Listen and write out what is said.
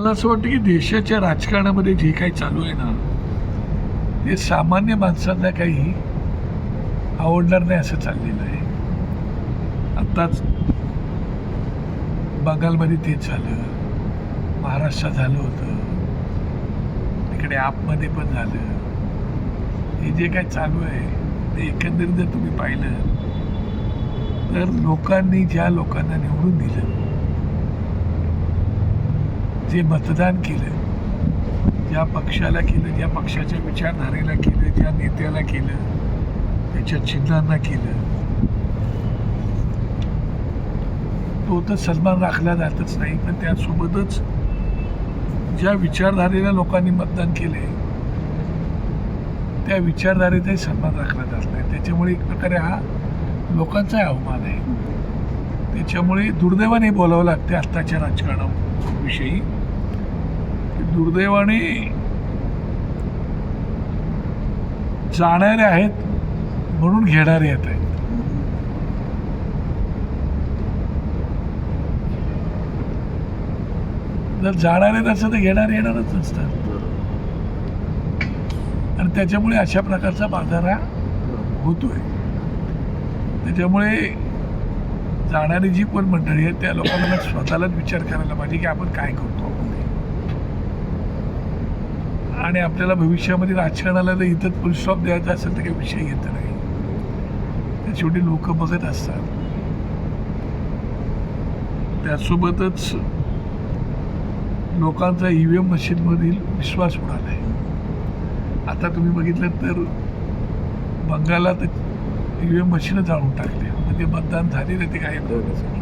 मला असं वाटतं की देशाच्या राजकारणामध्ये जे काही चालू आहे ना ते सामान्य माणसांना काही आवडणार नाही असं चाललेलं आहे. आत्ताच बंगालमध्ये तेच झालं, महाराष्ट्रात झालं होतं, इकडे आपमध्ये पण झालं. हे जे काय चालू आहे ते एकंदरीत जर तुम्ही पाहिलं तर लोकांनी ज्या लोकांना निवडून दिलं, जे मतदान केलं, ज्या पक्षाला केलं, ज्या पक्षाच्या विचारधारेला केलं, ज्या नेत्याला केलं, त्याच्या चिन्हांना केलं, तो तर सन्मान राखला जातच नाही. पण त्यासोबतच ज्या विचारधारेला लोकांनी मतदान केले त्या विचारधारेचाही सन्मान राखला जात नाही. त्याच्यामुळे एक प्रकारे हा लोकांचाही अवमान आहे. त्याच्यामुळे दुर्दैवाने बोलावं लागते आत्ताच्या राजकारणाविषयी. दुर्दैवाने जाणारे आहेत म्हणून घेणारे येत आहेत. जर जाणारे नसतं तर घेणारे येणारच नसतात. आणि त्याच्यामुळे अशा प्रकारचा बाजार हा होतोय. त्याच्यामुळे जाणारी जी पण मंडळी आहे त्या लोकांना स्वतःलाच विचार करायला पाहिजे की आपण काय करतो आणि आपल्याला भविष्यामध्ये राजकारणाला जर इथं फुल स्टॉप द्यायचा असेल तर काही विषय येत नाही. त्या शेवटी लोक बघत असतात. त्यासोबतच लोकांचा EVM मशीनमधील विश्वास उडाला आहे. आता तुम्ही बघितलं तर बंगालात EVM मशीनच जाळून टाकले, म्हणजे मतदान झालेलं ते गायब झालं.